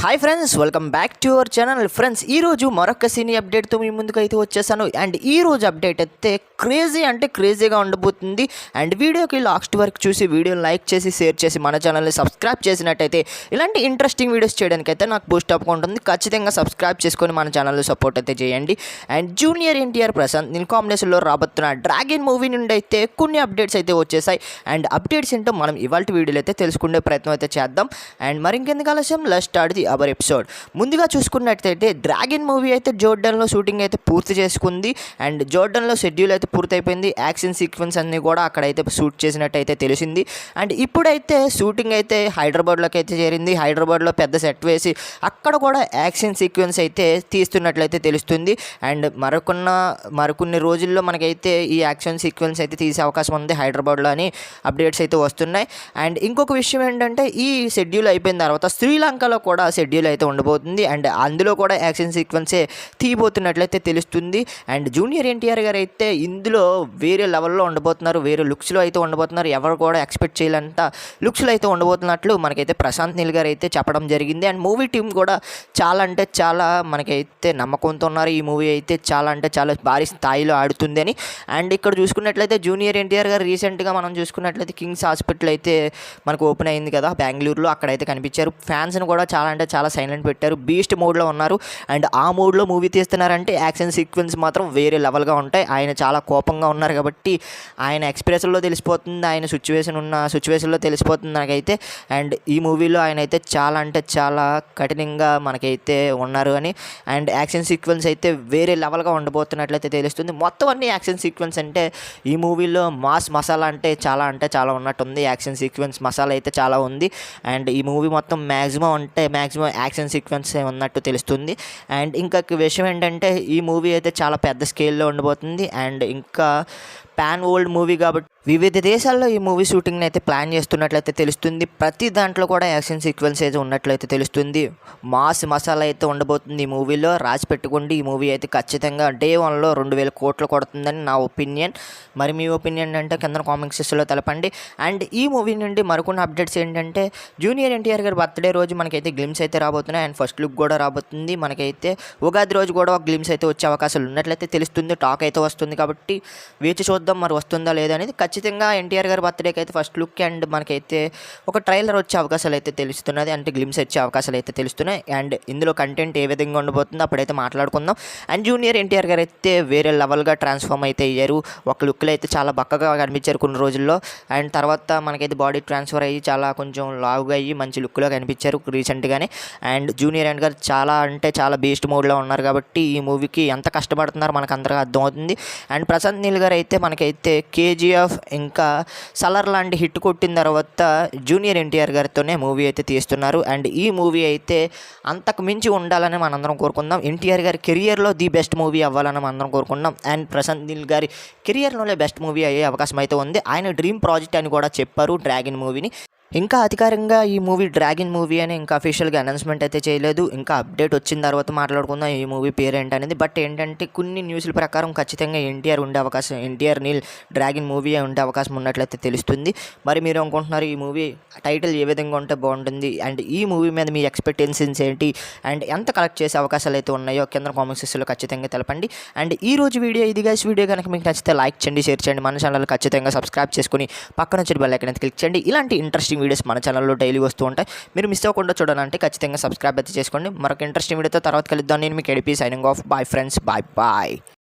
Hi friends, welcome back to our channel. Friends, ఈరోజు మరొక సినీ అప్డేట్తో మీ ముందుకు అయితే వచ్చేసాను. అండ్ ఈరోజు అప్డేట్ అయితే క్రేజీగా ఉండబోతుంది. అండ్ వీడియోకి లాస్ట్ వరకు చూసి వీడియోని లైక్ చేసి షేర్ చేసి మన ఛానల్ని సబ్స్క్రైబ్ చేసినట్టయితే ఇలాంటి ఇంట్రెస్టింగ్ వీడియోస్ చేయడానికైతే నాకు బూస్ట్ అప్ ఉంటుంది. ఖచ్చితంగా సబ్స్క్రైబ్ చేసుకొని మన ఛానల్లో సపోర్ట్ అయితే చేయండి. అండ్ జూనియర్ ఎన్టీఆర్ ప్రశాంత్ నీల్ కాంబినేషన్లో రాబోతున్న డ్రాగన్ మూవీ నుండి అయితే కొన్ని అప్డేట్స్ అయితే వచ్చేసాయి. అండ్ అప్డేట్స్ ఏంటో మనం ఇవాళ వీడియోలో అయితే తెలుసుకునే ప్రయత్నం అయితే చేద్దాం. అండ్ మరింకెందుకు ఆలస్యం, let's start the our episode. ముందుగా చూసుకున్నట్టయితే డ్రాగన్ మూవీ అయితే జోర్డన్లో షూటింగ్ అయితే పూర్తి చేసుకుంది. అండ్ జోర్డన్లో షెడ్యూల్ అయితే పూర్తయిపోయింది. యాక్షన్ సీక్వెన్స్ అన్నీ కూడా అక్కడైతే షూట్ చేసినట్టయితే తెలిసింది. అండ్ ఇప్పుడైతే షూటింగ్ అయితే హైదరాబాద్లోకి అయితే చేరింది. హైదరాబాద్లో పెద్ద సెట్ వేసి అక్కడ కూడా యాక్షన్ సీక్వెన్స్ అయితే తీస్తున్నట్లయితే తెలుస్తుంది. అండ్ మరికొన్ని రోజుల్లో మనకైతే ఈ యాక్షన్ సీక్వెన్స్ అయితే తీసే అవకాశం ఉంది హైదరాబాద్లో అని అప్డేట్స్ అయితే వస్తున్నాయి. అండ్ ఇంకొక విషయం ఏంటంటే, ఈ షెడ్యూల్ అయిపోయిన తర్వాత శ్రీలంకలో కూడా షెడ్యూల్ అయితే ఉండబోతుంది. అండ్ అందులో కూడా యాక్షన్ సీక్వెన్సే తీయబోతున్నట్లయితే తెలుస్తుంది. అండ్ జూనియర్ ఎన్టీఆర్ గారు అయితే ఇందులో వేరే లెవెల్లో ఉండబోతున్నారు, వేరే లుక్స్లో అయితే ఉండబోతున్నారు. ఎవరు కూడా ఎక్స్పెక్ట్ చేయలేంత లుక్స్లో అయితే ఉండబోతున్నట్లు మనకైతే ప్రశాంత్ నీల్ గారు అయితే చెప్పడం జరిగింది. అండ్ మూవీ టీం కూడా చాలా మనకైతే నమ్మకంతో ఉన్నారు. ఈ మూవీ అయితే చాలా భారీ స్థాయిలో ఆడుతుంది అని. అండ్ ఇక్కడ చూసుకున్నట్లయితే జూనియర్ ఎన్టీఆర్ గారు రీసెంట్గా మనం చూసుకున్నట్లయితే కింగ్స్ హాస్పిటల్ అయితే మనకు ఓపెన్ అయింది కదా బెంగళూరులో, అక్కడైతే కనిపించారు. ఫ్యాన్స్ని కూడా చాలా సైలెంట్ పెట్టారు, బీస్ట్ మోడ్లో ఉన్నారు. అండ్ ఆ మోడ్లో మూవీ తీస్తున్నారంటే యాక్షన్ సీక్వెన్స్ మాత్రం వేరే లెవెల్గా ఉంటాయి. ఆయన చాలా కోపంగా ఉన్నారు కాబట్టి ఆయన ఎక్స్ప్రెషన్లో తెలిసిపోతుంది, ఆయన సిచ్యువేషన్లో తెలిసిపోతుంది నాకైతే. అండ్ ఈ మూవీలో ఆయన అయితే చాలా కఠినంగా మనకైతే ఉన్నారు అని. అండ్ యాక్షన్ సీక్వెన్స్ అయితే వేరే లెవెల్గా ఉండబోతున్నట్లయితే తెలుస్తుంది. మొత్తం అన్ని యాక్షన్ సీక్వెన్స్ అంటే ఈ మూవీలో మాస్ మసాలా అంటే చాలా ఉన్నట్టుంది. యాక్షన్ సీక్వెన్స్ మసాలా అయితే చాలా ఉంది. అండ్ ఈ మూవీ మొత్తం మ్యాక్సిమం యాక్షన్ సీక్వెన్స్ ఉన్నట్టు తెలుస్తుంది. అండ్ ఇంకొక విషయం ఏంటంటే, ఈ మూవీ అయితే చాలా పెద్ద స్కేల్లో ఉండబోతుంది. అండ్ ఇంకా పాన్ వరల్డ్ మూవీ కాబట్టి వివిధ దేశాల్లో ఈ మూవీ షూటింగ్ని అయితే ప్లాన్ చేస్తున్నట్లయితే తెలుస్తుంది. ప్రతి దాంట్లో కూడా యాక్షన్ సీక్వెన్స్ అయితే ఉన్నట్లయితే తెలుస్తుంది. మాస్ మసాలా అయితే ఉండబోతుంది ఈ మూవీలో. రాసి పెట్టుకోండి, ఈ మూవీ అయితే ఖచ్చితంగా డే 1లో 2000 కోట్లు కొడుతుందని నా ఒపీనియన్. మరి మీ ఒపీనియన్ అంటే కింద కామెంట్ సెక్షన్లో తెలపండి. అండ్ ఈ మూవీ నుండి మరికొన్ని అప్డేట్స్ ఏంటంటే, జూనియర్ ఎన్టీఆర్ గారి బర్త్డే రోజు మనకైతే గ్లిమ్స్ అయితే రాబోతున్నాయి. అండ్ ఫస్ట్ లుక్ కూడా రాబోతుంది. మనకైతే ఉగాది రోజు కూడా ఒక గ్లిమ్స్ అయితే వచ్చే అవకాశాలు ఉన్నట్లయితే తెలుస్తుంది. టాక్ అయితే వస్తుంది కాబట్టి వేచి చూద్దాం మరి వస్తుందా లేదా అనేది. ఖచ్చితంగా ఎన్టీఆర్ గారి బర్త్డేకి అయితే ఫస్ట్ లుక్ అండ్ మనకైతే ఒక ట్రైలర్ వచ్చే అవకాశాలు అయితే తెలుస్తున్నది, అంటే గ్లిమ్స్ వచ్చే అవకాశాలు అయితే తెలుస్తున్నాయి. అండ్ ఇందులో కంటెంట్ ఏ విధంగా ఉండబోతుందో అప్పుడైతే మాట్లాడుకుందాం. అండ్ జూనియర్ ఎన్టీఆర్ గారు అయితే వేరే లెవెల్గా ట్రాన్స్ఫార్మ్ అయితే అయ్యారు. ఒక లుక్లో అయితే చాలా బక్కగా కనిపించారు కొన్ని రోజుల్లో. అండ్ తర్వాత మనకైతే బాడీ ట్రాన్స్ఫర్ అయ్యి కొంచెం లావుగా అయ్యి మంచి లుక్లో కనిపించారు రీసెంట్గానే. అండ్ జూనియర్ ఎన్టీఆర్ గారు చాలా బీస్ట్ మోడ్లో ఉన్నారు కాబట్టి ఈ మూవీకి ఎంత కష్టపడుతున్నారో మనకు అందరికీ అర్థమవుతుంది. అండ్ ప్రశాంత్ నీల్ గారు అయితే మనకైతే కేజీఎఫ్ ఇంకా సలార్ లాంటి హిట్ కొట్టిన తర్వాత జూనియర్ ఎన్టీఆర్ గారితోనే మూవీ అయితే తీస్తున్నారు. అండ్ ఈ మూవీ అయితే అంతకు మించి ఉండాలని మనందరం కోరుకుందాం. ఎన్టీఆర్ గారి కెరియర్లో ది బెస్ట్ మూవీ అవ్వాలని మనందరం కోరుకుందాం. అండ్ ప్రశాంత్ నీల్ గారి కెరియర్లోనే బెస్ట్ మూవీ అయ్యే అవకాశం అయితే ఉంది. ఆయన డ్రీమ్ ప్రాజెక్ట్ అని కూడా చెప్పారు డ్రాగన్ మూవీని. ఇంకా అధికారికంగా ఈ మూవీ డ్రాగన్ మూవీ అని ఇంకా అఫీషియల్గా అనౌన్స్మెంట్ అయితే చేయలేదు. ఇంకా అప్డేట్ వచ్చిన తర్వాత మాట్లాడుకుందాం ఈ మూవీ పేరు ఏంటనేది. బట్ ఏంటంటే, కొన్ని న్యూస్ల ప్రకారం ఖచ్చితంగా ఎన్టీఆర్ నీల్ డ్రాగన్ మూవీ ఉండే అవకాశం ఉన్నట్లయితే తెలుస్తుంది. మరి మీరు అనుకుంటున్నారు ఈ మూవీ టైటిల్ ఏ విధంగా ఉంటే బాగుంటుంది, అండ్ ఈ మూవీ మీద మీ ఎక్స్పెక్టేషన్స్ ఏంటి, అండ్ ఎంత కలెక్ట్ చేసే అవకాశాలు అయితే ఉన్నాయో కింద కామెంట్ సెక్షన్లో ఖచ్చితంగా తెలపండి. అండ్ ఈ రోజు వీడియో ఇది గైస్. వీడియో కనుక మీకు నచ్చితే లైక్ చేయండి, షేర్ చేయండి, మన ఛానల్ ఖచ్చితంగా సబ్స్క్రైబ్ చేసుకుని పక్కన వచ్చే బెల్ ఐకాన్ అయితే క్లిక్ చేయండి. ఇలాంటి ఇంట్రెస్టింగ్ వీడియోస్ మన ఛానల్లో డైలీ వస్తూ ఉంటాయి. మీరు మిస్ అవ్వకుండా చూడాలంటే ఖచ్చితంగా సబ్స్క్రైబ్ అయితే చేసుకోండి. మరొక ఇంట్రెస్టింగ్ వీడియోతో తర్వాత కలుద్దాం. నేను మీకు ఎడిపి signing off. Bye friends, bye.